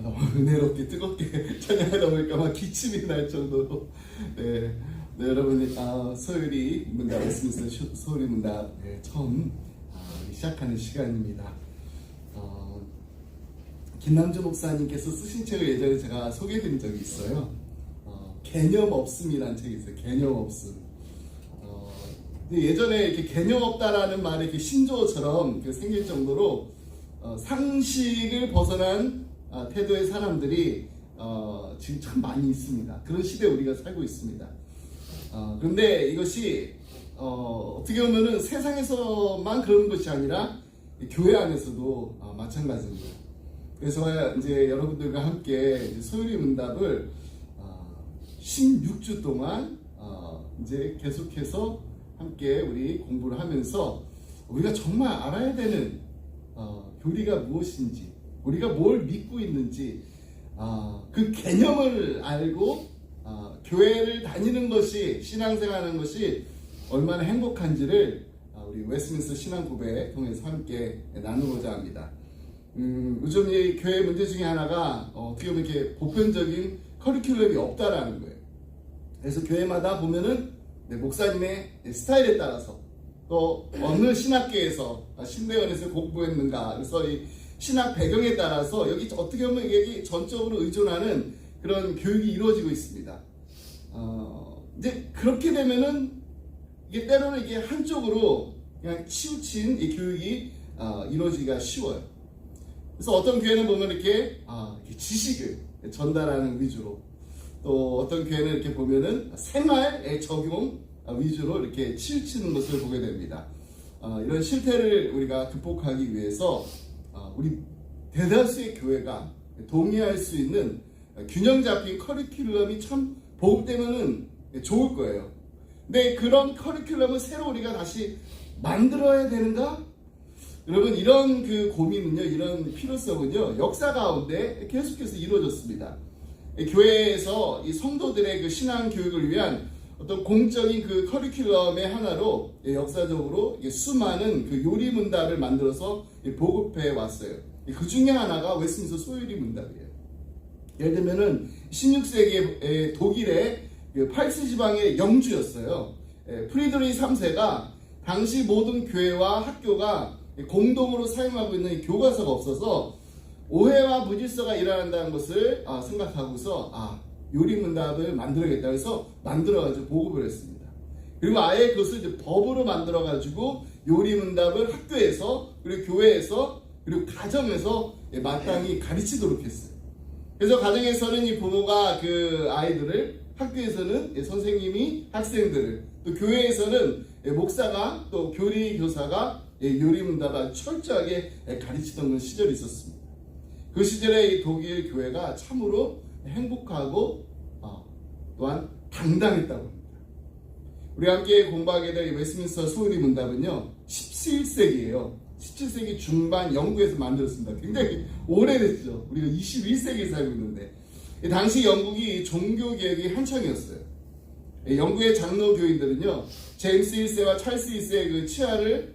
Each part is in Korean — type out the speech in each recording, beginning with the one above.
너무 은혜롭게 뜨겁게 찬양하다 보니까 막 기침이 날 정도로 네, 네 여러분 소율이 문답 웨스민스터 소율이 문답 처음 시작하는 시간입니다. 김남주 목사님께서 쓰신 책을 예전에 제가 소개해드린 적이 있어요. 개념 없음이라는 책이 있어요. 개념 없음. 예전에 이렇게 개념 없다라는 말이 이렇게 신조어처럼 생길 정도로 상식을 벗어난 태도의 사람들이 지금 참 많이 있습니다. 그런 시대에 우리가 살고 있습니다. 그런데 이것이 어떻게 보면은 세상에서만 그러는 것이 아니라 교회 안에서도 마찬가지입니다. 그래서 이제 여러분들과 함께 소율이 문답을 16주 동안 이제 계속해서 함께 우리 공부를 하면서 우리가 정말 알아야 되는 교리가 무엇인지, 우리가 뭘 믿고 있는지 그 개념을 알고 교회를 다니는 것이, 신앙생활하는 것이 얼마나 행복한지를 우리 웨스민스터 신앙 고백 통해서 함께 나누고자 합니다. 요즘 이 교회 문제 중에 하나가 어떻게 보면 이렇게 보편적인 커리큘럼이 없다라는 거예요. 그래서 교회마다 보면은 목사님의 스타일에 따라서 또 어느 신학계에서 신대원에서 공부했는가, 그래서 이 신학 배경에 따라서 여기 어떻게 보면 여기 전적으로 의존하는 그런 교육이 이루어지고 있습니다. 이제 그렇게 되면은 이게 때로는 이게 한쪽으로 그냥 치우친 이 교육이 이루어지기가 쉬워요. 그래서 어떤 교회는 보면 이렇게 지식을 전달하는 위주로, 또 어떤 교회는 이렇게 보면은 생활의 적용 위주로 이렇게 치우치는 것을 보게 됩니다. 이런 실태를 우리가 극복하기 위해서 우리 대다수의 교회가 동의할 수 있는 균형 잡힌 커리큘럼이 참 보급되면은 좋을 거예요. 근데 그런 커리큘럼을 새로 우리가 다시 만들어야 되는가? 여러분, 이런 그 고민은요, 이런 필요성은요, 역사 가운데 계속해서 이루어졌습니다. 교회에서 이 성도들의 그 신앙 교육을 위한 어떤 공적인 그 커리큘럼의 하나로 역사적으로 수많은 그 요리 문답을 만들어서 보급해 왔어요. 그 중에 하나가 웨스민스터 소율이 문답이에요. 예를 들면은 16세기에 독일의 그 팔스 지방의 영주였어요. 프리드리히 3세가 당시 모든 교회와 학교가 공동으로 사용하고 있는 교과서가 없어서 오해와 무질서가 일어난다는 것을 생각하고서 요리 문답을 만들어야겠다 해서 만들어가지고 보급을 했습니다. 그리고 아예 그것을 이제 법으로 만들어가지고 요리 문답을 학교에서, 그리고 교회에서, 그리고 가정에서 마땅히 가르치도록 했어요. 그래서 가정에서는 이 부모가 그 아이들을, 학교에서는 선생님이 학생들을, 또 교회에서는 목사가, 또 교리 교사가 요리 문답을 철저하게 가르치던 그런 시절이 있었습니다. 그 시절에 이 독일 교회가 참으로 행복하고 또한 당당했다고 합니다. 우리가 함께 공부하게 될 웨스민스터 소율이 문답은요, 17세기예요. 17세기 중반 영국에서 만들었습니다. 굉장히 오래됐죠. 우리가 21세기에 살고 있는데, 당시 영국이 종교개혁이 한창이었어요. 영국의 장로교인들은요, 제임스 1세와 찰스 1세의 그 치하를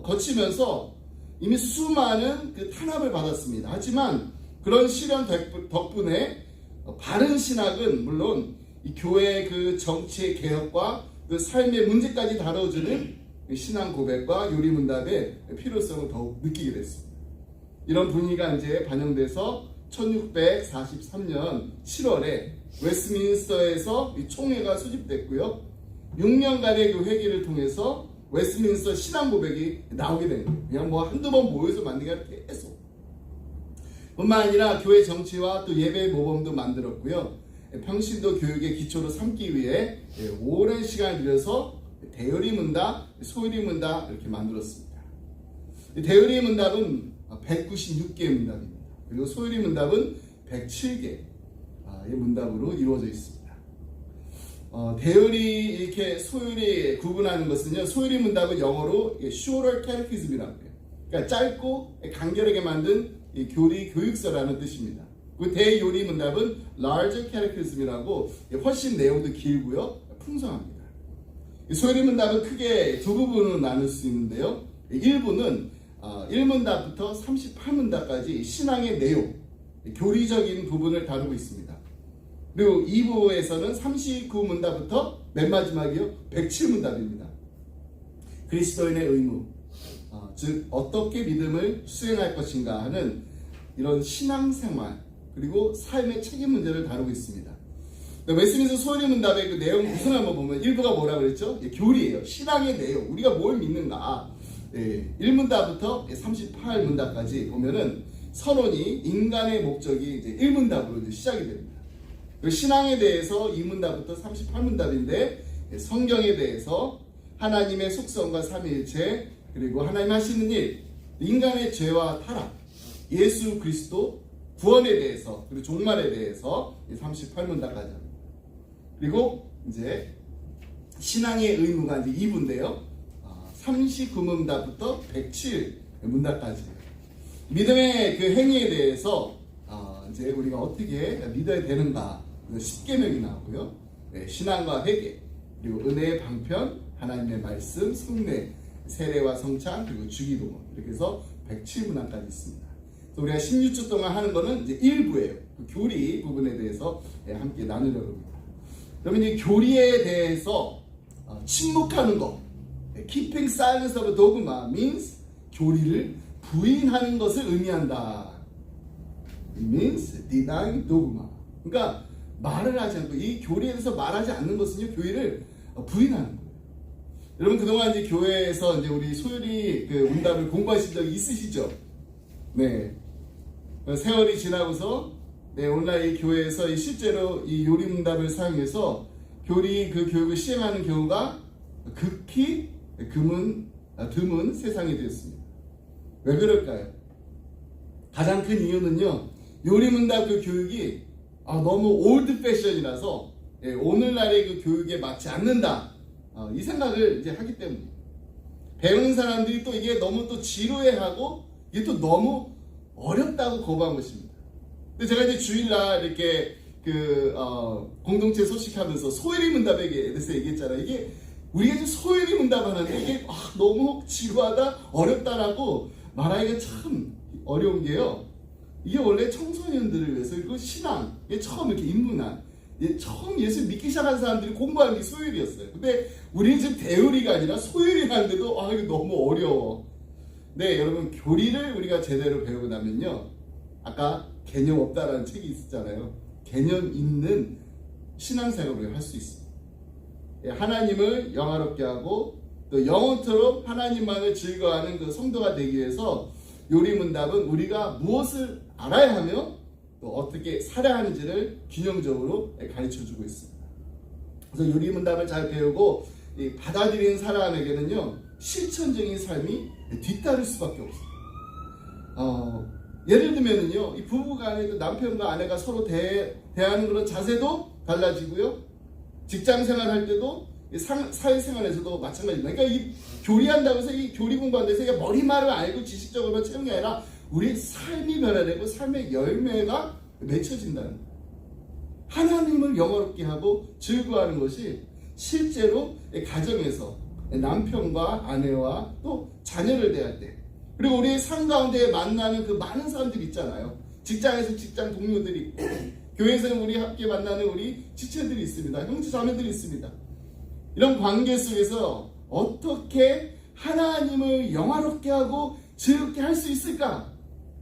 거치면서 이미 수많은 그 탄압을 받았습니다. 하지만 그런 시련 덕분에 바른 신학은 물론 이 교회의 그 정치의 개혁과 그 삶의 문제까지 다뤄주는 신앙 고백과 요리 문답의 필요성을 더욱 느끼게 됐습니다. 이런 분위기가 이제 반영돼서 1643년 7월에 웨스민스터에서 이 총회가 수집됐고요. 6년간의 그 회기를 통해서 웨스민스터 신앙 고백이 나오게 된 거예요. 그냥 뭐 한두 번 모여서 만든 게 아니라 계속. 뿐만 아니라 교회 정치와 또 예배 모범도 만들었고요. 평신도 교육의 기초로 삼기 위해 오랜 시간을 들여서 대요리 문답, 소율이 문답 이렇게 만들었습니다. 대요리 문답은 196개의 문답입니다. 그리고 소율이 문답은 107개의 문답으로 이루어져 있습니다. 대요리 이렇게 소율이 구분하는 것은요, 소율이 문답은 영어로 shorter catechism이라고 해요. 그러니까 짧고 간결하게 만든 이 교리 교육서라는 뜻입니다. 그 대요리 문답은 larger catechism이라고 훨씬 내용도 길고요, 풍성합니다. 소율이 문답은 크게 두 부분으로 나눌 수 있는데요. 1부는 1문답부터 38문답까지 신앙의 내용, 교리적인 부분을 다루고 있습니다. 그리고 2부에서는 39문답부터 맨 마지막이요 107문답입니다. 그리스도인의 의무, 즉 어떻게 믿음을 수행할 것인가 하는 이런 신앙생활 그리고 삶의 책임 문제를 다루고 있습니다. 웨스민스터 소요리 문답의 그 내용 구성 한번 보면 1부가 뭐라 그랬죠? 교리예요. 신앙의 내용, 우리가 뭘 믿는가. 1문답부터 38문답까지 보면은 선언이 인간의 목적이 이제 1문답으로 이제 시작이 됩니다. 신앙에 대해서 2문답부터 38문답인데 성경에 대해서 하나님의 속성과 삼위일체 그리고 하나님 하시는 일, 인간의 죄와 타락, 예수 그리스도 구원에 대해서 그리고 종말에 대해서 38문답까지 합니다. 그리고 이제 신앙의 의무가 이제 2부인데요. 39문답부터 107문답까지 믿음의 그 행위에 대해서 이제 우리가 어떻게 믿어야 되는가 10계명이 나오고요. 신앙과 회개 그리고 은혜의 방편, 하나님의 말씀, 성례, 세례와 성찬 그리고 주기도문 이렇게 해서 107문항까지 있습니다. 그래서 우리가 16주 동안 하는 거는 이제 1부예요. 그 교리 부분에 대해서 함께 나누려고 합니다. 그러면 이 교리에 대해서 침묵하는 거, keeping silence of dogma means 교리를 부인하는 것을 의미한다. It means denying dogma. 그러니까 말을 하지 않고 이 교리에 대해서 말하지 않는 것은요 교리를 부인하는 거예요. 여러분 그동안 이제 교회에서 이제 우리 소율이 그 문답을 공부하신 적이 있으시죠? 네. 세월이 지나고서 오늘날 이 교회에서 실제로 이 요리 문답을 사용해서 교리 그 교육을 시행하는 경우가 극히 드문 세상이 되었습니다. 왜 그럴까요? 가장 큰 이유는요, 요리 문답 그 교육이 너무 올드 패션이라서 오늘날의 그 교육에 맞지 않는다. 이 생각을 이제 하기 때문에 배우는 사람들이 또 이게 너무 또 지루해하고 이게 또 너무 어렵다고 거부한 것입니다. 근데 제가 이제 주일날 이렇게 공동체 소식하면서 소요리 문답에 대해서 얘기했잖아요. 이게 우리가 지금 소요리 문답하는데 이게 너무 지루하다, 어렵다라고 말하기가 참 어려운 게요. 이게 원래 청소년들을 위해서 그리고 신앙, 처음 이렇게 입문한, 처음 예수 믿기 시작한 사람들이 공부하는 게 소요리였어요. 근데 우리는 지금 대요리가 아니라 소요리 하는데도 이거 너무 어려워. 네, 여러분 교리를 우리가 제대로 배우고 나면요, 아까 개념 없다라는 책이 있었잖아요. 개념 있는 신앙생활을 우리가 할 수 있습니다. 하나님을 영화롭게 하고 또 영원토록 하나님만을 즐거워하는 그 성도가 되기 위해서 요리문답은 우리가 무엇을 알아야 하며 또 어떻게 살아야 하는지를 균형적으로 가르쳐주고 있습니다. 그래서 요리문답을 잘 배우고 받아들이는 사람에게는요, 실천적인 삶이 뒤따를 수밖에 없어요. 예를 들면은요, 이 부부간에 남편과 아내가 서로 대하는 그런 자세도 달라지고요, 직장 생활할 때도 사회생활에서도 마찬가지입니다. 그러니까 이 교리한다고 해서 이 교리 공부한다고 해서 머리말을 알고 지식적으로만 채우는 게 아니라 우리 삶이 변화되고 삶의 열매가 맺혀진다는 거예요. 하나님을 영화롭게 하고 즐거워하는 것이 실제로 가정에서 남편과 아내와 또 자녀를 대할 때, 그리고 우리의 삶 가운데 만나는 그 많은 사람들이 있잖아요. 직장에서 직장 동료들이 있고, 교회에서는 우리 함께 만나는 우리 지체들이 있습니다. 형제 자매들이 있습니다. 이런 관계 속에서 어떻게 하나님을 영화롭게 하고 즐겁게 할 수 있을까?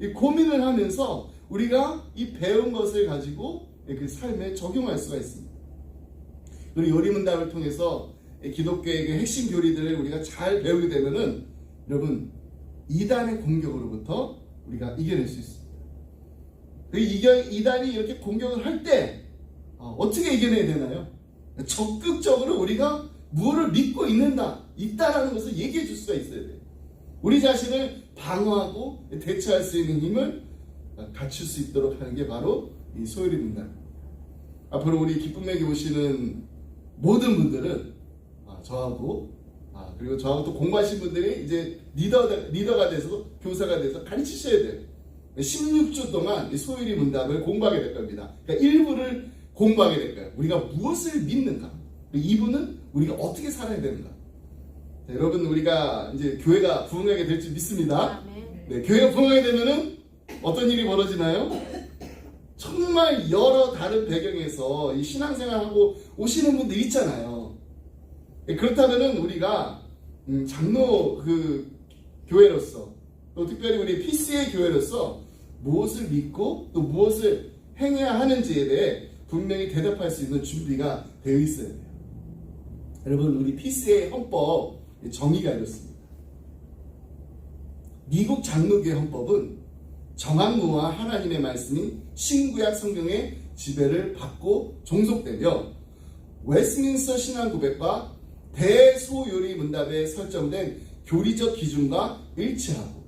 이 고민을 하면서 우리가 이 배운 것을 가지고 그 삶에 적용할 수가 있습니다. 그리고 요리문답을 통해서 기독교의 그 핵심 교리들을 우리가 잘 배우게 되면은 여러분 이단의 공격으로부터 우리가 이겨낼 수 있습니다. 그 이단이 이렇게 공격을 할 때 어떻게 이겨내야 되나요? 적극적으로 우리가 무엇을 믿고 있다라는 것을 얘기해 줄 수가 있어야 돼요. 우리 자신을 방어하고 대처할 수 있는 힘을 갖출 수 있도록 하는 게 바로 이 소요리입니다. 앞으로 우리 기쁨에게 오시는 모든 분들은 저하고 그리고 저하고 또 공부하신 분들이 이제 리더가 돼서 교사가 돼서 가르치셔야 돼요. 16주 동안 이 소요리 문답을 공부하게 될 겁니다. 그러니까 1부를 공부하게 될 거예요. 우리가 무엇을 믿는가? 2부는 우리가 어떻게 살아야 되는가? 자, 여러분 우리가 이제 교회가 부흥하게 될 줄 믿습니다. 네, 교회가 부흥하게 되면은 어떤 일이 벌어지나요? 정말 여러 다른 배경에서 이 신앙생활하고 오시는 분들 있잖아요. 그렇다면은 우리가 장로 그 교회로서 또 특별히 우리 PCA 교회로서 무엇을 믿고 또 무엇을 행해야 하는지에 대해 분명히 대답할 수 있는 준비가 되어 있어야 돼요. 여러분, 우리 PCA 헌법 정의가 이렇습니다. 미국 장로교회 헌법은 정학무와 하나님의 말씀인 신구약 성경의 지배를 받고 종속되며 웨스민스터 신앙고백과 대소요리 문답에 설정된 교리적 기준과 일치하고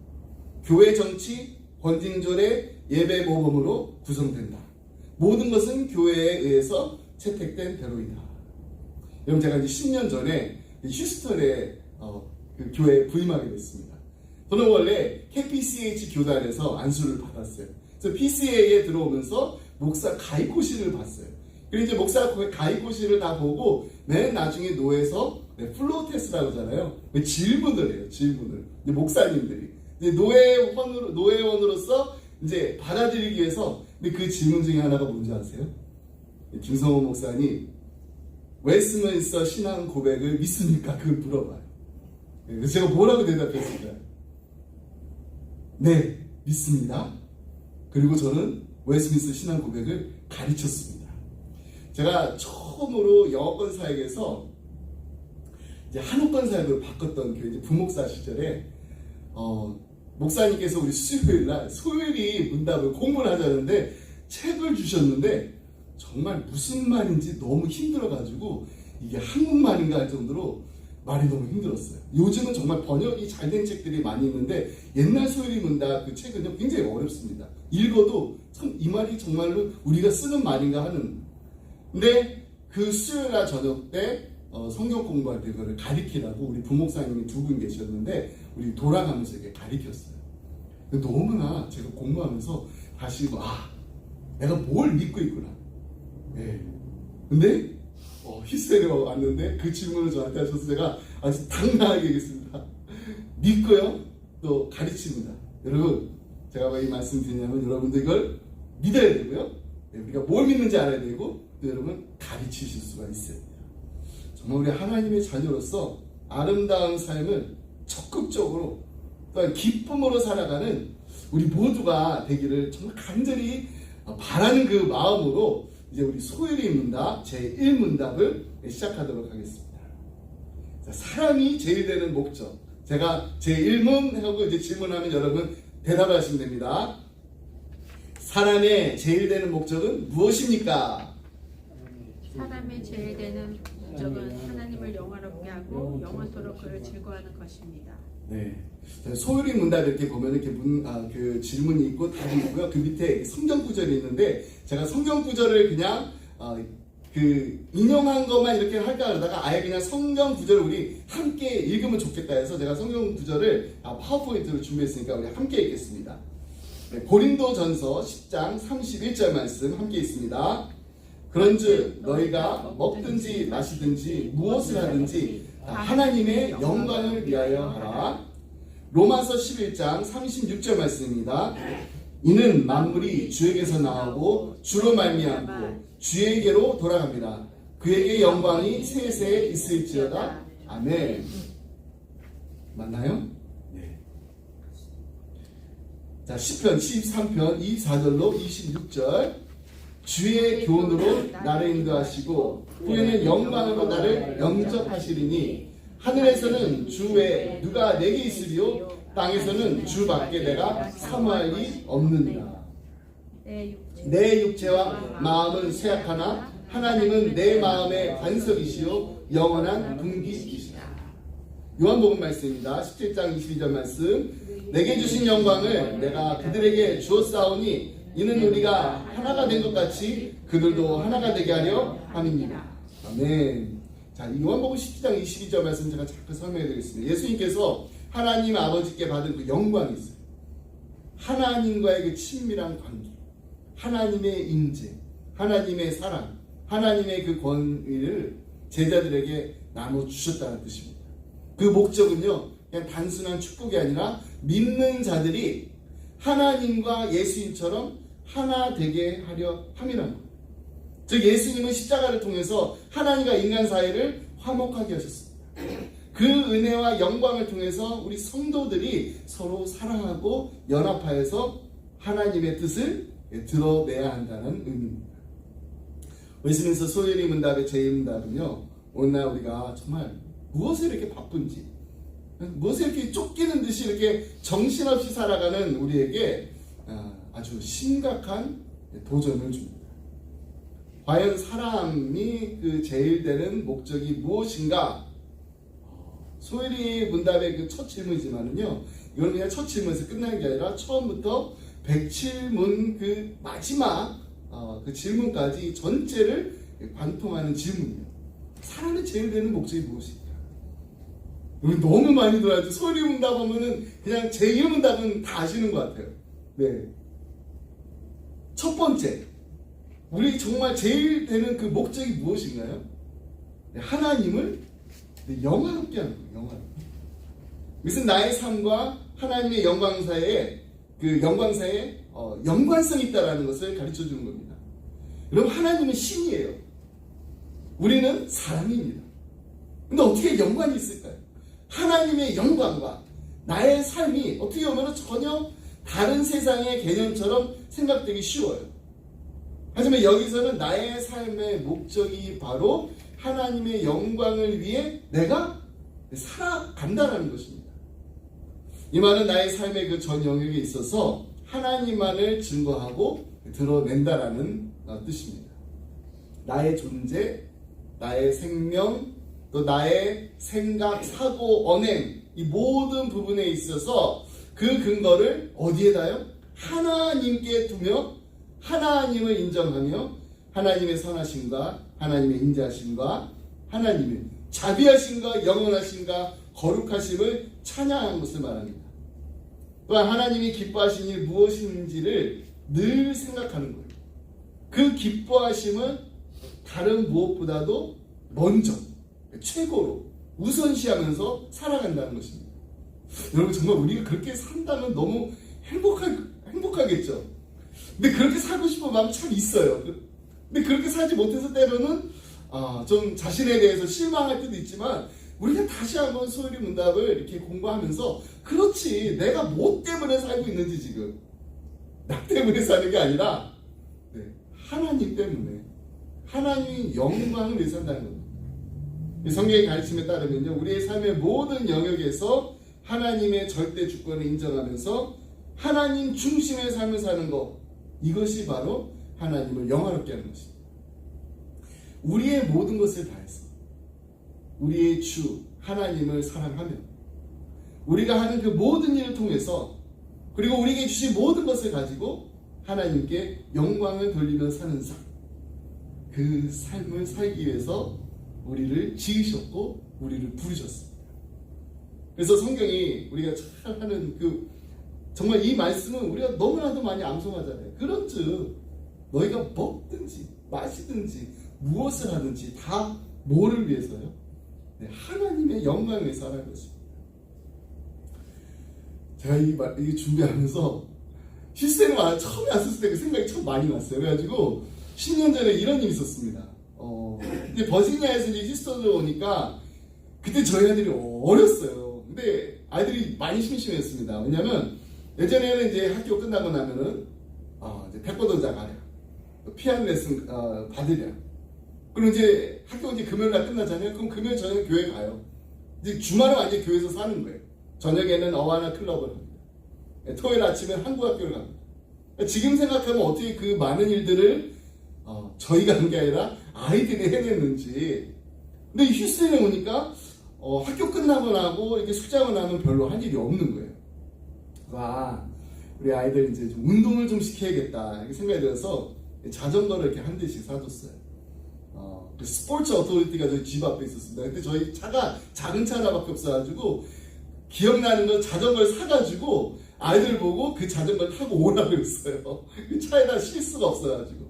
교회 정치, 권징조례, 예배 모범으로 구성된다. 모든 것은 교회에 의해서 채택된 대로이다. 여러분, 제가 이제 10년 전에 휴스턴에 그 교회에 부임하게 됐습니다. 저는 원래 KPCH 교단에서 안수를 받았어요. 그래서 PCA에 들어오면서 목사 가이코시를 봤어요. 그리고 이제 목사 가이코시를 다 보고 맨 나중에 노에서 플로우 테스트라고 하잖아요. 질문을 해요. 질문을. 이제 목사님들이 이제 노회원으로서 이제 받아들이기 위해서. 근데 그 질문 중에 하나가 뭔지 아세요? 김성호 목사님, 웨스민스터 신앙 고백을 믿습니까? 그걸 물어봐요. 그래서 제가 뭐라고 대답했을까요? 네, 믿습니다. 그리고 저는 웨스민스터 신앙 고백을 가르쳤습니다. 제가 처음으로 영어권 사역에서 이제 한옥권 사역으로 바꿨던 그 이제 부목사 시절에 목사님께서 우리 수요일날 소요리 문답을 공부를 하자는데 책을 주셨는데 정말 무슨 말인지 너무 힘들어가지고 이게 한국말인가 할 정도로 말이 너무 힘들었어요. 요즘은 정말 번역이 잘 된 책들이 많이 있는데 옛날 소요리 문답 그 책은 굉장히 어렵습니다. 읽어도 참 이 말이 정말로 우리가 쓰는 말인가 하는. 근데 그 수요일날 저녁 때 성경 공부할 때 그거를 가리키라고 우리 부목사님이 두 분 계셨는데 우리 돌아가면서 이렇게 가리켰어요. 너무나 제가 공부하면서 다시 내가 뭘 믿고 있구나. 네. 근데 히스테리에 왔는데 그 질문을 저한테 하셔서 제가 아주 당당하게 얘기했습니다. 믿고요, 또 가르칩니다. 여러분, 제가 왜 이 말씀 드리냐면 여러분들 이걸 믿어야 되고요, 우리가 뭘 믿는지 알아야 되고, 또 여러분 가르치실 수가 있어요. 정말 우리 하나님의 자녀로서 아름다운 삶을 적극적으로 또한 기쁨으로 살아가는 우리 모두가 되기를 정말 간절히 바라는 그 마음으로 이제 우리 소요리 문답 제1문답을 시작하도록 하겠습니다. 자, 사람이 제일 되는 목적. 제가 제1문 하고 이제 질문하면 여러분 대답하시면 됩니다. 사람의 제일 되는 목적은 무엇입니까? 사람의 제일 되는 목적은 하나님을 영화롭게 하고 영원토록 그를 즐거워하는 것입니다. 네. 소요리 문답 이렇게 보면 이렇게 그 질문이 있고 답이 있고요. 그 밑에 성경 구절이 있는데 제가 성경 구절을 그냥 그 인용한 것만 이렇게 할까 그러다가 아예 그냥 성경 구절을 우리 함께 읽으면 좋겠다 해서 제가 성경 구절을 파워포인트로 준비했으니까 우리 함께 읽겠습니다. 네, 고린도전서 10장 31절 말씀 함께 있습니다. 그런즉 너희가 먹든지 마시든지 무엇을 하든지 하나님의 영광을 위하여 하라. 로마서 11장 36절 말씀입니다. 이는 만물이 주에게서 나오고 주로 말미암고 주에게로 돌아갑니다. 그에게 영광이 세세 있을지어다. 아멘. 맞나요? 네. 자, 시편 13편 24절로 26절. 주의 교훈으로 나를 인도하시고 후에는 영광으로 나를 영접하시리니 하늘에서는 주 외에 누가 내게 있으리요 땅에서는 주 밖에 내가 사모할 리 없느니라. 내 육체와 마음은 쇠약하나 하나님은 내 마음의 반석이시요 영원한 분기이시라. 요한복음 말씀입니다. 17장 22절 말씀. 내게 주신 영광을 내가 그들에게 주었사오니 이는 우리가 하나가 된 것 같이 그들도 하나가 되게 하려 함입니다. 아멘. 자, 이 요한복음 17장 22절 말씀 제가 잠깐 설명해 드리겠습니다. 예수님께서 하나님 아버지께 받은 그 영광이 있어요. 하나님과의 그 친밀한 관계, 하나님의 임재, 하나님의 사랑, 하나님의 그 권위를 제자들에게 나눠주셨다는 뜻입니다. 그 목적은요, 그냥 단순한 축복이 아니라 믿는 자들이 하나님과 예수님처럼 하나 되게 하려 함이라는 거예요. 즉 예수님은 십자가를 통해서 하나님과 인간 사이를 화목하게 하셨습니다. 그 은혜와 영광을 통해서 우리 성도들이 서로 사랑하고 연합하여서 하나님의 뜻을 드러내야 한다는 의미입니다. 웨스민스터 소요리 문답의 제2문답은요, 오늘날 우리가 정말 무엇에 이렇게 바쁜지, 무엇에 이렇게 쫓기는 듯이 이렇게 정신없이 살아가는 우리에게 아주 심각한 도전을 줍니다. 과연 사람이 그 제일 되는 목적이 무엇인가? 소요리 문답의 그 첫 질문이지만은요, 이건 그냥 첫 질문에서 끝나는 게 아니라 처음부터 107문 그 마지막 그 질문까지 전체를 관통하는 질문이에요. 사람이 제일 되는 목적이 무엇이냐? 우리 너무 많이 들어야지. 소리 문답 하면은 그냥 제1문답은 다 아시는 것 같아요. 네. 첫 번째, 우리 정말 제일 되는 그 목적이 무엇인가요? 하나님을 영화롭게 하는 거예요. 영화롭게. 이것은 나의 삶과 하나님의 영광 사이에 그 영광 사이에 연관성이 있다라는 것을 가르쳐 주는 겁니다. 여러분, 하나님은 신이에요. 우리는 사람입니다. 근데 어떻게 연관이 있을까요? 하나님의 영광과 나의 삶이 어떻게 보면 전혀 다른 세상의 개념처럼 생각되기 쉬워요. 하지만 여기서는 나의 삶의 목적이 바로 하나님의 영광을 위해 내가 살아간다는 것입니다. 이 말은 나의 삶의 그 전 영역에 있어서 하나님만을 증거하고 드러낸다라는 뜻입니다. 나의 존재, 나의 생명, 또 나의 생각, 사고, 언행, 이 모든 부분에 있어서 그 근거를 어디에다요? 하나님께 두며 하나님을 인정하며 하나님의 선하심과 하나님의 인자하심과 하나님의 자비하심과 영원하심과 거룩하심을 찬양하는 것을 말합니다. 또한 하나님이 기뻐하신 일 무엇인지를 늘 생각하는 거예요. 그 기뻐하심은 다른 무엇보다도 먼저, 최고로 우선시하면서 살아간다는 것입니다. 여러분, 정말 우리가 그렇게 산다면 너무 행복하겠죠. 근데 그렇게 살고 싶은 마음이 참 있어요. 근데 그렇게 살지 못해서 때로는 좀 자신에 대해서 실망할 때도 있지만, 우리가 다시 한번 소요리 문답을 이렇게 공부하면서, 그렇지, 내가 뭐 때문에 살고 있는지, 지금 나 때문에 사는 게 아니라 하나님 때문에, 하나님의 영광을 위해 산다는 겁니다. 성경의 가르침에 따르면요, 우리의 삶의 모든 영역에서 하나님의 절대 주권을 인정하면서 하나님 중심의 삶을 사는 것, 이것이 바로 하나님을 영화롭게 하는 것입니다. 우리의 모든 것을 다해서 우리의 주 하나님을 사랑하며 우리가 하는 그 모든 일을 통해서, 그리고 우리에게 주신 모든 것을 가지고 하나님께 영광을 돌리며 사는 삶, 그 삶을 살기 위해서 우리를 지으셨고 우리를 부르셨습니다. 그래서 성경이 우리가 잘 하는 그 정말 이 말씀은 우리가 너무나도 많이 암송하잖아요. 그런즉 너희가 먹든지 마시든지 무엇을 하든지 다 뭐를 위해서요? 하나님의 영광을 위해서 하는 것입니다. 제가 이 준비하면서 히스테리 처음에 왔을 때 그 생각이 참 많이 났어요. 그래가지고 10년 전에 이런 일이 있었습니다. 근데 버지니아에서 이제 히스터를 오니까 그때 저희 아들이 어렸어요. 근데 아이들이 많이 심심했습니다. 왜냐면 예전에는 이제 학교 끝나고 나면은 이제 태권도장 가랴, 피아노 레슨 받으랴. 그럼 이제 학교 이제 금요일날 끝나잖아요. 그럼 금요일 저녁에 교회 가요. 이제 주말은 완전 교회에서 사는 거예요. 저녁에는 어와나 클럽을 합니다. 토요일 아침에 한국 학교를 갑니다. 지금 생각하면 어떻게 그 많은 일들을 저희가 한 게 아니라 아이들이 해냈는지. 근데 휴스턴에 오니까 학교 끝나고 나고 이렇게 숙제하고 나면 별로 할 일이 없는 거예요. 우리 아이들 이제 좀 운동을 좀 시켜야겠다 이렇게 생각이 들어서 자전거를 이렇게 한 대씩 사줬어요. 그 스포츠 어토리티가 저희 집 앞에 있었습니다. 근데 저희 차가 작은 차 하나밖에 없어가지고 기억나는 건 자전거를 사가지고 아이들 보고 그 자전거를 타고 오라고 그랬어요. 그 차에다 실 수가 없어가지고.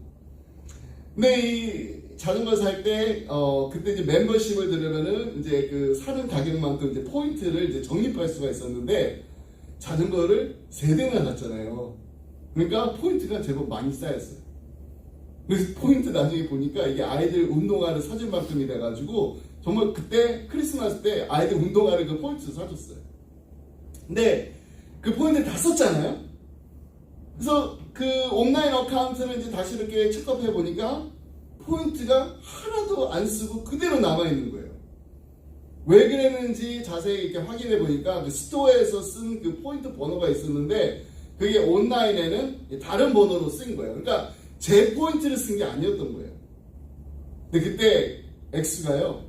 근데 이 자전거 살 때, 그때 이제 멤버십을 들으면은 이제 그 사는 가격만큼 이제 포인트를 이제 적립할 수가 있었는데 자전거를 3대나 샀잖아요. 그러니까 포인트가 제법 많이 쌓였어요. 그래서 포인트 나중에 보니까 이게 아이들 운동화를 사줄 만큼이 돼가지고 정말 그때 크리스마스 때 아이들 운동화를 그 포인트를 사줬어요. 근데 그 포인트를 다 썼잖아요. 그래서 그 온라인 어카운트를 이제 다시 이렇게 체크업해 보니까 포인트가 하나도 안 쓰고 그대로 남아있는 거예요. 왜 그랬는지 자세히 이렇게 확인해 보니까 그 스토어에서 쓴 그 포인트 번호가 있었는데 그게 온라인에는 다른 번호로 쓴 거예요. 그러니까 제 포인트를 쓴 게 아니었던 거예요. 근데 그때 X가요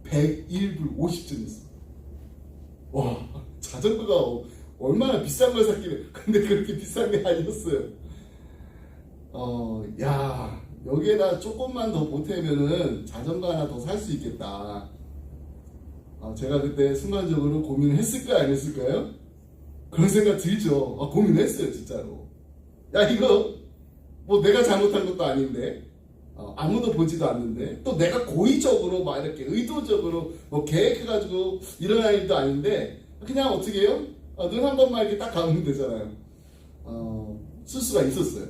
101불 50점이었어요. 와, 자전거가 얼마나 비싼 걸 샀길래. 근데 그렇게 비싼 게 아니었어요. 야, 여기에다 조금만 더 보태면은 자전거 하나 더 살 수 있겠다. 제가 그때 순간적으로 고민을 했을까요? 안 했을까요? 그런 생각 들죠. 고민했어요, 진짜로. 야, 이거 뭐 내가 잘못한 것도 아닌데, 아무도 보지도 않는데, 또 내가 고의적으로 막 이렇게 의도적으로 뭐 계획해가지고 일어날 일도 아닌데, 그냥 어떻게 해요? 눈 한 번만 이렇게 딱 감으면 되잖아요. 쓸 수가 있었어요.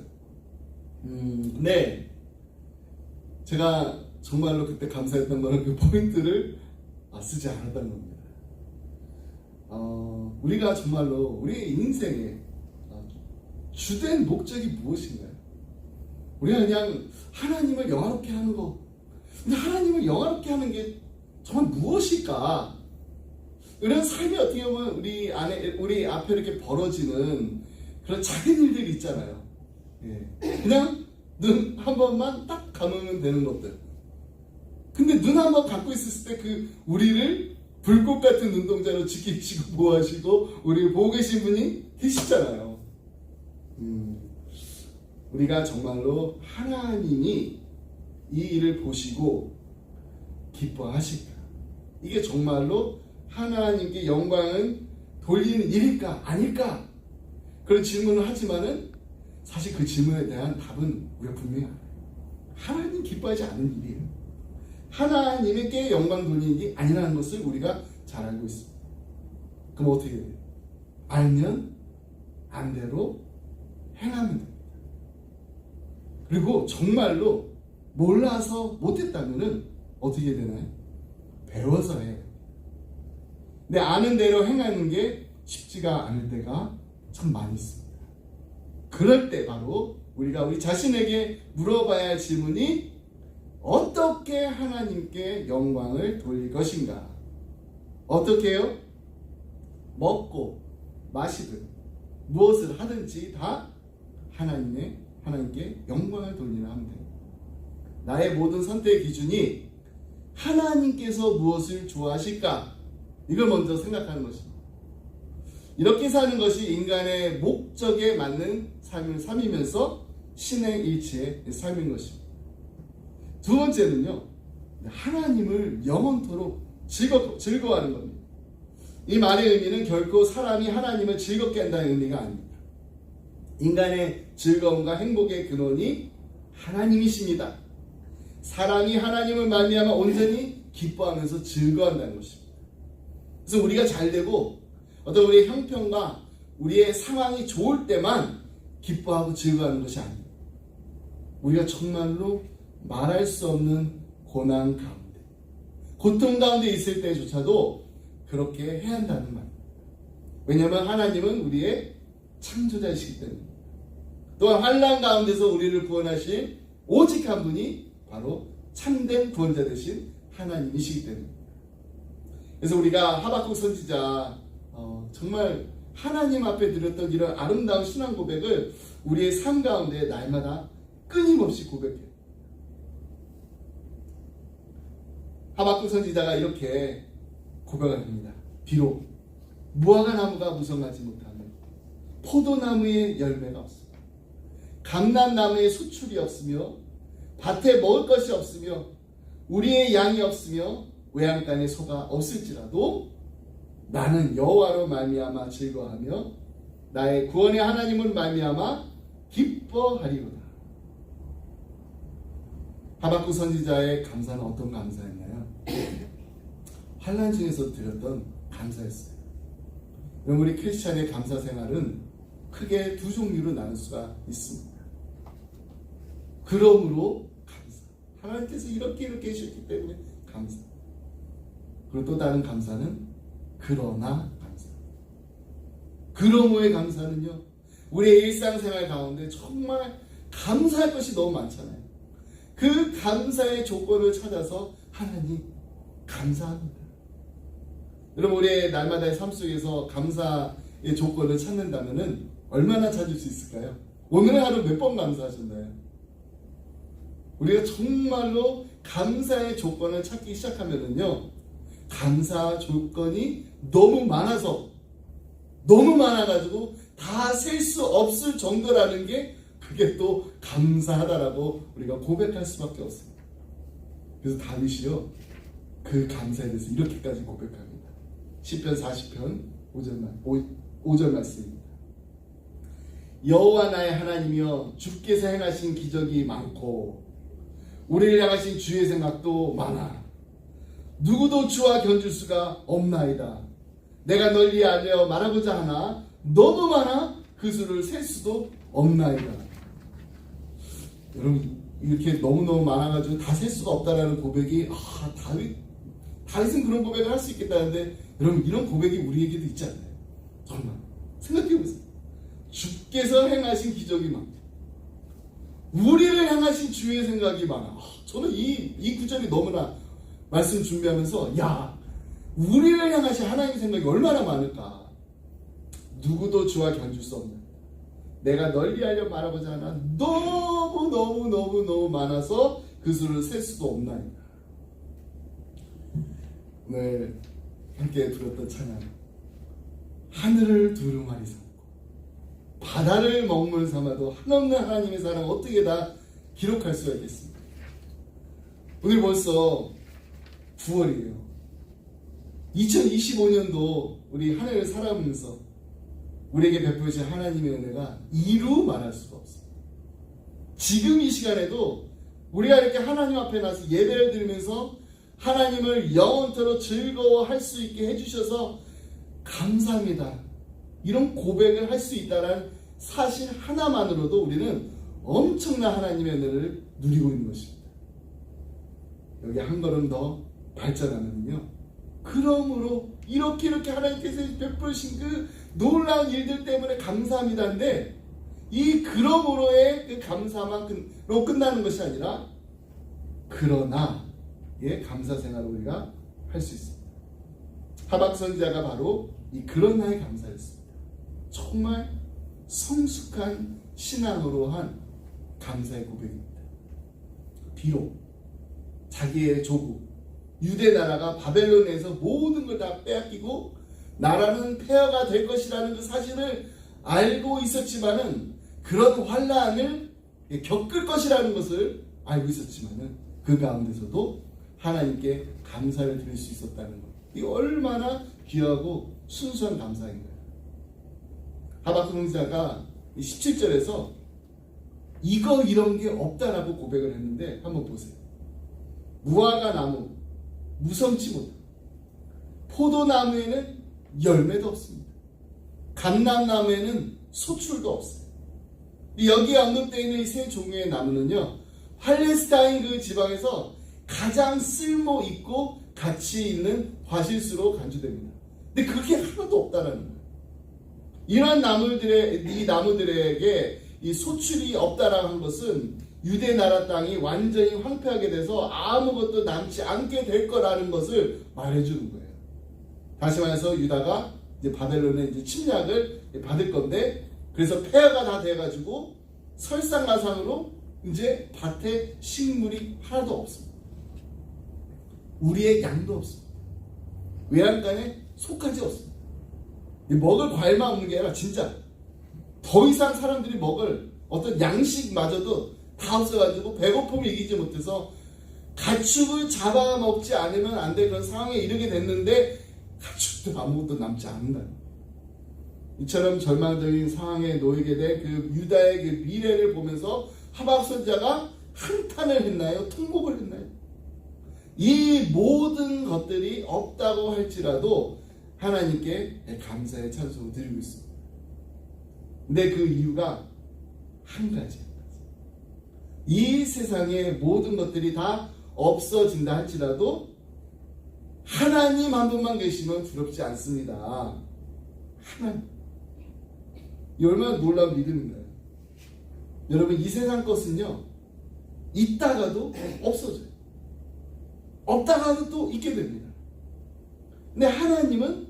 근데 제가 정말로 그때 감사했던 거는 그 포인트를 쓰지 않았다는 겁니다. 우리가 정말로 우리의 인생에 주된 목적이 무엇인가요? 우리가 그냥 하나님을 영화롭게 하는 거. 근데 하나님을 영화롭게 하는 게 정말 무엇일까? 이런 삶이 어떻게 보면 우리 앞에 이렇게 벌어지는 그런 작은 일들이 있잖아요. 그냥 눈 한 번만 딱 감으면 되는 것들. 근데 눈 한 번 감고 있었을 때 그 우리를 불꽃 같은 눈동자로 지키시고 보호하시고 우리를 보고 계신 분이 계시잖아요. 우리가 정말로 하나님이 이 일을 보시고 기뻐하실까? 이게 정말로 하나님께 영광은 돌리는 일일까? 아닐까? 그런 질문을 하지만은 사실 그 질문에 대한 답은 우리가 분명히 알아요. 하나님 기뻐하지 않는 일이에요. 하나님께 영광 돌리는 일이 아니라는 것을 우리가 잘 알고 있습니다. 그럼 어떻게 돼요? 알면 안대로 행하면 됩니다. 그리고 정말로 몰라서 못했다면은 어떻게 되나요? 배워서 해요. 근데 아는 대로 행하는 게 쉽지가 않을 때가 참 많이 있습니다. 그럴 때 바로 우리가 우리 자신에게 물어봐야 할 질문이 어떻게 하나님께 영광을 돌릴 것인가? 어떻게 해요? 먹고 마시든 무엇을 하든지 다 하나님께 영광을 돌리려 하면 돼요. 나의 모든 선택의 기준이 하나님께서 무엇을 좋아하실까? 이걸 먼저 생각하는 것입니다. 이렇게 사는 것이 인간의 목적에 맞는 삶을 삶이면서 신행일치의 삶인 것입니다. 두 번째는요, 하나님을 영원토록 즐거워하는 겁니다. 이 말의 의미는 결코 사람이 하나님을 즐겁게 한다는 의미가 아닙니다. 인간의 즐거움과 행복의 근원이 하나님이십니다. 사람이 하나님을 말미암아 온전히 기뻐하면서 즐거워한다는 것입니다. 그래서 우리가 잘되고 어떤 우리의 형편과 우리의 상황이 좋을 때만 기뻐하고 즐거워하는 것이 아닙니다. 우리가 정말로 말할 수 없는 고난 가운데, 고통 가운데 있을 때조차도 그렇게 해야 한다는 말입니다. 왜냐하면 하나님은 우리의 창조자이시기 때문입니다. 또한 환난 가운데서 우리를 구원하실 오직 한 분이 바로 참된 구원자 되신 하나님이시기 때문입니다. 그래서 우리가 하박국 선지자 정말 하나님 앞에 드렸던 이런 아름다운 신앙 고백을 우리의 삶 가운데 날마다 끊임없이 고백해요. 하박국 선지자가 이렇게 고백을 합니다. 비록 무화과 나무가 무성하지 못하면 포도나무에 열매가 없으며 감람나무에 수출이 없으며 밭에 먹을 것이 없으며 우리의 양이 없으며 외양간에 소가 없을지라도 나는 여호와로 말미암아 즐거워하며 나의 구원의 하나님을 말미암아 기뻐하리로다. 하박국 선지자의 감사는 어떤 감사였나요? 환난 중에서 드렸던 감사였어요. 여러분, 우리 크리스찬의 감사 생활은 크게 두 종류로 나눌 수가 있습니다. 그러므로 감사. 하나님께서 이렇게 해주셨기 때문에 감사. 그리고 또 다른 감사는 그러나 감사. 그러므로의 감사는요, 우리의 일상생활 가운데 정말 감사할 것이 너무 많잖아요. 그 감사의 조건을 찾아서 하나님 감사합니다. 여러분, 우리의 날마다의 삶 속에서 감사의 조건을 찾는다면 얼마나 찾을 수 있을까요? 오늘 하루 몇 번 감사하셨나요? 우리가 정말로 감사의 조건을 찾기 시작하면요, 감사 조건이 너무 많아서, 너무 많아가지고 다 셀 수 없을 정도라는 게 그게 또 감사하다라고 우리가 고백할 수밖에 없습니다. 그래서 다윗이요, 그 감사에 대해서 이렇게까지 고백합니다. 시편 40편 5절 말씀입니다. 여호와 나의 하나님이여, 주께서 행하신 기적이 많고 우리를 향하신 주의 생각도 많아. 누구도 주와 견줄 수가 없나이다. 내가 널리 알려 말하고자 하나 너무 많아 그 수를 셀 수도 없나이다. 여러분, 이렇게 너무너무 많아가지고 다 셀 수가 없다라는 고백이, 다윗은 그런 고백을 할 수 있겠다는데, 여러분, 이런 고백이 우리에게도 있지 않나요? 정말 생각해보세요. 주께서 행하신 기적이 많고 우리를 향하신 주의 생각이 많아. 저는 이 구절이 너무나 말씀 준비하면서, 우리를 향하신 하나님의 생각이 얼마나 많을까. 누구도 주와 견줄 수 없는, 내가 널리 알려 말하고자 하나 너무 많아서 그 수를 셀 수도 없나이다. 오늘 함께 들었던 찬양, 하늘을 두루마리 삼고 바다를 먹물 삼아도 한없는 하나님의 사랑 어떻게 다 기록할 수가 있겠습니까? 오늘 벌써 9월이에요. 2025년도 우리 한 해를 살아가면서 우리에게 베푸신 하나님의 은혜가 이루 말할 수가 없습니다. 지금 이 시간에도 우리가 이렇게 하나님 앞에 나서 예배를 드리면서 하나님을 영원토록 즐거워할 수 있게 해주셔서 감사합니다, 이런 고백을 할 수 있다는 사실 하나만으로도 우리는 엄청난 하나님의 은혜를 누리고 있는 것입니다. 여기 한 걸음 더 발전하면요, 그러므로 이렇게 하나님께서 베푸신 그 놀라운 일들 때문에 감사합니다인데, 이 그러므로의 그 감사만으로 끝나는 것이 아니라 그러나의 감사 생활을 우리가 할 수 있습니다. 하박 선지자가 바로 이 그러나의 감사였습니다. 정말 성숙한 신앙으로 한 감사의 고백입니다. 비록 자기의 조국 유대 나라가 바벨론에서 모든 걸 다 빼앗기고 나라는 폐허가 될 것이라는 그 사실을 알고 있었지만은, 그런 환난을 겪을 것이라는 것을 알고 있었지만은, 그 가운데서도 하나님께 감사를 드릴 수 있었다는 것, 이 얼마나 귀하고 순수한 감사인가요? 하박국 선지자가 17절에서 이런 게 없다라고 고백을 했는데, 한번 보세요. 무화과 나무 무성치 못하고, 포도나무에는 열매도 없습니다. 감람나무에는 소출도 없어요. 여기에 언급되어 있는 이 세 종류의 나무는요, 팔레스타인 그 지방에서 가장 쓸모 있고 가치 있는 과실수로 간주됩니다. 근데 그게 하나도 없다라는 거예요. 이러한 이 나무들에게 이 소출이 없다라는 것은 유대 나라 땅이 완전히 황폐하게 돼서 아무것도 남지 않게 될 거라는 것을 말해주는 거예요. 다시 말해서 유다가 이제 바벨론의 이제 침략을 받을 건데, 그래서 폐허가 다 돼가지고 설상가상으로 이제 밭에 식물이 하나도 없습니다. 우리의 양도 없습니다. 외양간에 속까지 없습니다. 먹을 과일만 없는 게 아니라 진짜 더 이상 사람들이 먹을 어떤 양식마저도 다 없어가지고 배고픔을 이기지 못해서 가축을 잡아먹지 않으면 안 될 그런 상황에 이르게 됐는데, 가축도 아무것도 남지 않는다. 이처럼 절망적인 상황에 놓이게 된 그 유다의 그 미래를 보면서 하박 선지자가 한탄을 했나요? 통곡을 했나요? 이 모든 것들이 없다고 할지라도 하나님께 감사의 찬송을 드리고 있습니다. 근데 그 이유가 한 가지예요. 이 세상의 모든 것들이 다 없어진다 할지라도 하나님 한 분만 계시면 두렵지 않습니다. 하나님. 이 얼마나 놀라운 믿음인가요? 여러분, 이 세상 것은요, 있다가도 없어져요. 없다가도 또 있게 됩니다. 근데 하나님은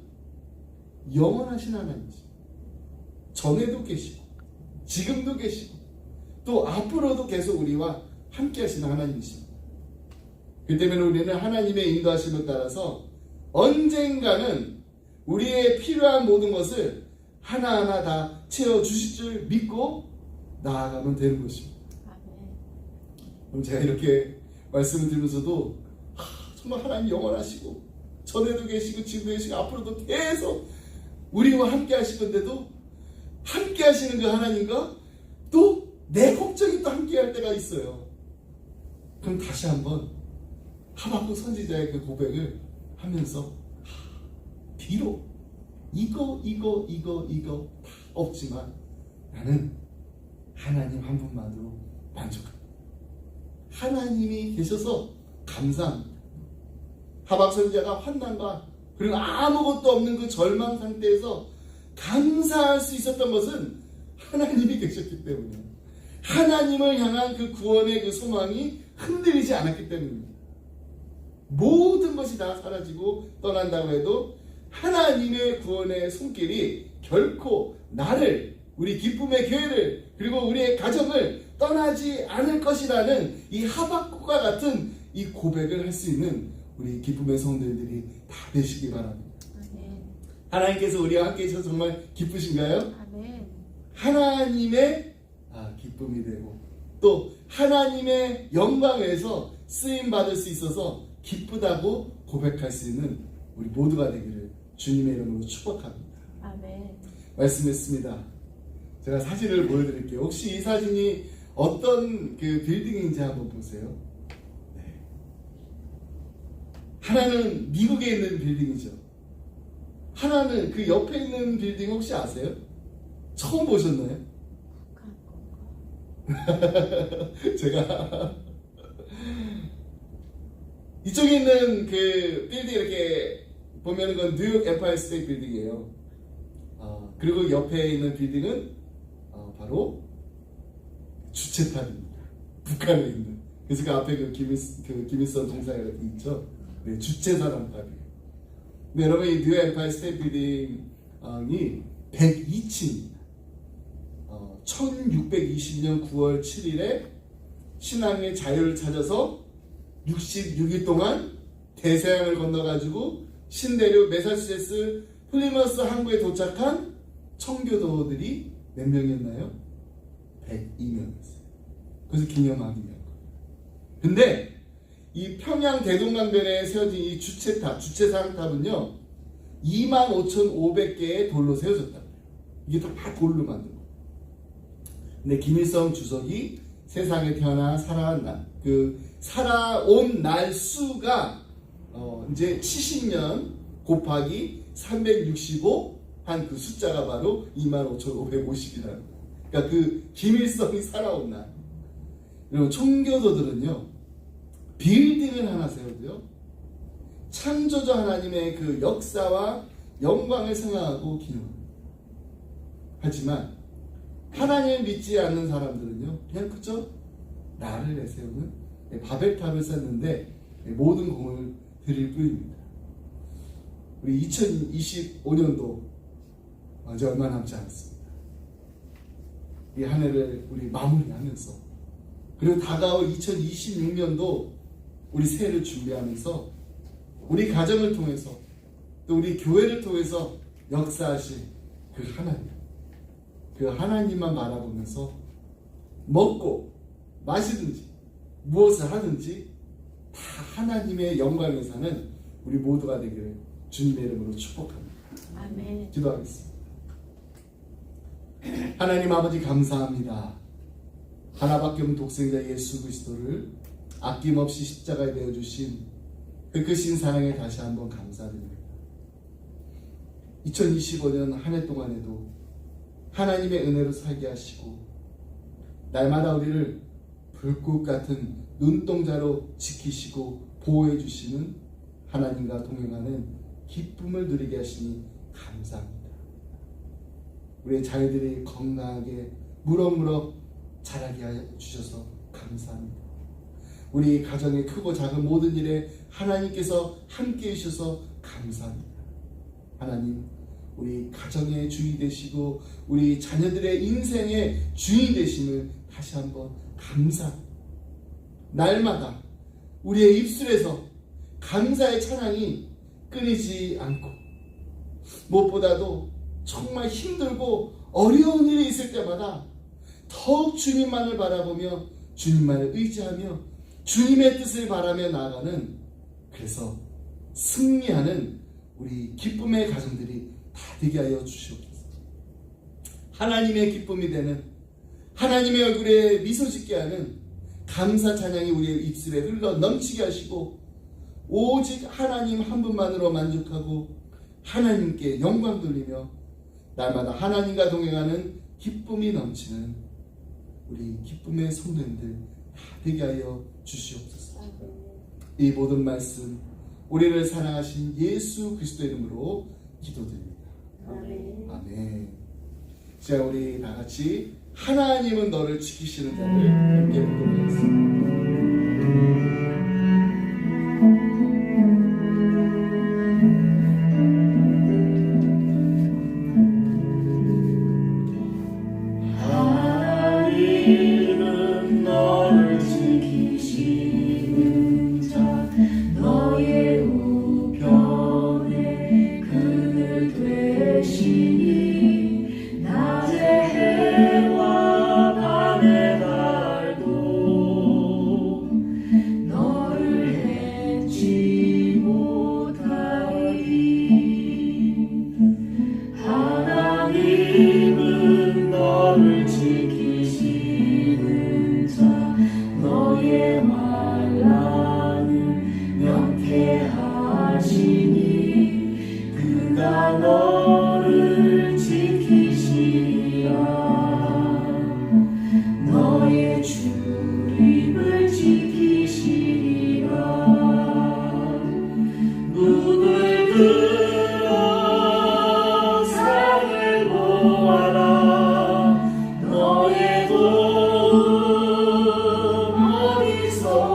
영원하신 하나님이십니다. 전에도 계시고 지금도 계시고 또 앞으로도 계속 우리와 함께 하시는 하나님이십니다. 그 때문에 우리는 하나님의 인도하심을 따라서 언젠가는 우리의 필요한 모든 것을 하나하나 다 채워주실 줄 믿고 나아가면 되는 것입니다. 그럼 제가 이렇게 말씀을 드리면서도 정말 하나님 영원하시고 전에도 계시고 지금도 계시고 앞으로도 계속 우리와 함께 하실 건데도 함께 하시는 그 하나님과 또 내 걱정이 또 함께 할 때가 있어요. 그럼 다시 한번 하박국 선지자의 그 고백을 하면서 비록 이거 다 없지만 나는 하나님 한 분만으로 만족합니다. 하나님이 계셔서 감사합니다. 하박 선지자가 환난과 그리고 아무것도 없는 그 절망 상태에서 감사할 수 있었던 것은 하나님이 계셨기 때문이에요. 하나님을 향한 그 구원의 그 소망이 흔들리지 않았기 때문입니다. 모든 것이 다 사라지고 떠난다고 해도 하나님의 구원의 손길이 결코 나를, 우리 기쁨의 교회를, 그리고 우리의 가정을 떠나지 않을 것이라는 이 하박국과 같은 이 고백을 할 수 있는 우리 기쁨의 성도들이 다 되시기 바랍니다. 아멘. 하나님께서 우리와 함께 계셔서 정말 기쁘신가요? 아멘. 하나님의 기쁨이 되고 또 하나님의 영광에서 쓰임 받을 수 있어서 기쁘다고 고백할 수 있는 우리 모두가 되기를 주님의 이름으로 축복합니다. 아멘. 말씀했습니다. 제가 사진을 보여드릴게요. 혹시 이 사진이 어떤 그 빌딩인지 한번 보세요. 네. 하나는 미국에 있는 빌딩이죠. 하나는 그 옆에 있는 빌딩 혹시 아세요? 처음 보셨나요? 제가 이쪽에 있는 그 빌딩 이렇게 보면 그건 뉴욕 엠파이어 스테이트 빌딩이에요. 그리고 옆에 있는 빌딩은 바로 주체탑입니다. 북한에 있는. 그래서 그 앞에 그 김일성 동상이 이렇게 있죠. 네, 주체사랑탑이에요. 근데 여러분, 이 뉴욕 엠파이어 스테이트 빌딩이 102층입니다. 1620년 9월 7일에 신앙의 자유를 찾아서 66일 동안 대서양을 건너가지고 신대륙 매사추세츠 플리머스 항구에 도착한 청교도들이 몇 명이었나요? 102명이었어요. 그래서 기념하기 위한 거예요. 근데 이 평양 대동강변에 세워진 이 주체사랑탑은요 25,500개의 돌로 세워졌다. 이게 다 돌로 만든 거예요. 근데 김일성 주석이 세상에 태어나 살아온 날 수가 이제 70년 곱하기 365 한 그 숫자가 바로 25,550이라는 거예요. 그러니까 그 김일성이 살아온 날. 여러분, 청교도들은요 빌딩을 하나 세워도요 창조자 하나님의 그 역사와 영광을 생각하고 기념합니다. 하지만 하나님을 믿지 않는 사람들은요 그냥 그저 나를 내세우는 바벨탑을 쌓는데 모든 공을 드릴 뿐입니다. 우리 2025년도 이제 얼마 남지 않았습니다. 이 한 해를 우리 마무리하면서 그리고 다가올 2026년도 우리 새해를 준비하면서 우리 가정을 통해서 또 우리 교회를 통해서 역사하실 그 하나님, 그 하나님만 바라보면서 먹고 마시든지 무엇을 하든지 다 하나님의 영광에 사는 우리 모두가 되기를 주님의 이름으로 축복합니다. 아멘. 기도하겠습니다. 하나님 아버지, 감사합니다. 하나밖에 없는 독생자 예수 그리스도를 아낌없이 십자가에 내어주신 그 크신 사랑에 다시 한번 감사드립니다. 2025년 한 해 동안에도 하나님의 은혜로 살게 하시고 날마다 우리를 불꽃 같은 눈동자로 지키시고 보호해 주시는 하나님과 동행하는 기쁨을 누리게 하시니 감사합니다. 우리의 자녀들이 건강하게 무럭무럭 자라게 하여 주셔서 감사합니다. 우리 가정의 크고 작은 모든 일에 하나님께서 함께해 주셔서 감사합니다. 하나님, 우리 가정의 주인이 되시고 우리 자녀들의 인생의 주인이 되심을 다시 한번 감사합니다. 날마다 우리의 입술에서 감사의 찬양이 끊이지 않고, 무엇보다도 정말 힘들고 어려운 일이 있을 때마다 더욱 주님만을 바라보며 주님만을 의지하며 주님의 뜻을 바라며 나아가는, 그래서 승리하는 우리 기쁨의 가정들이 다 되게 하여 주시옵소서. 하나님의 기쁨이 되는, 하나님의 얼굴에 미소 짓게 하는 감사 찬양이 우리의 입술에 흘러 넘치게 하시고 오직 하나님 한 분만으로 만족하고 하나님께 영광 돌리며 날마다 하나님과 동행하는 기쁨이 넘치는 우리 기쁨의 성도님들 다 되게 하여 주시옵소서. 이 모든 말씀 우리를 사랑하신 예수 그리스도의 이름으로 기도드립니다. 아멘. 자, 우리 다 같이 하나님은 너를 지키시는 자를 함께 부르겠습니다. 하나님은 너를 지키시는 자, 너의 우편에 그늘 되시니 낮의 해와 밤의 달도 너를 해치 못하리. 하나님은 너를 지키시는 자, 너의 만난을 명쾌하시니 그가 너를 지키시리라. 너의 출입을 지키시리라. 눈을 들어 산을 보아라. 너의 도움 어디서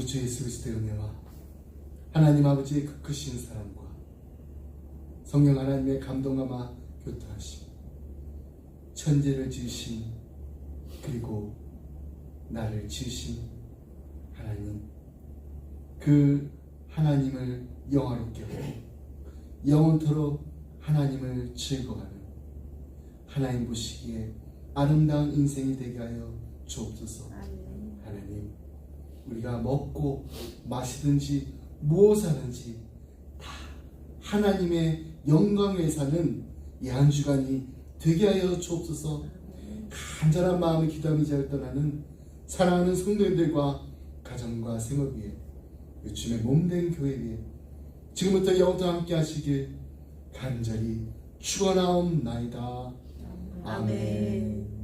주 예수 그리스도의 은혜와 하나님 아버지의 그 크신 사랑과 성령 하나님의 감동감화 교통하심, 천지를 지으신 그리고 나를 지으신 하나님, 그 하나님을 영화롭게 하고 영원토록 하나님을 즐거워하는 하나님 보시기에 아름다운 인생이 되게 하여 주옵소서. 하나님, 우리가 먹고 마시든지 무엇을 하든지 다 하나님의 영광을 사는 이 한 주간이 되게 하여 주옵소서. 간절한 마음을 기도하며 잘 떠나는 사랑하는 성도님들과 가정과 생활 위에 주님의 몸된 교회 위에 지금부터 영원토록 함께 하시길 간절히 축원하옵나이다. 아멘.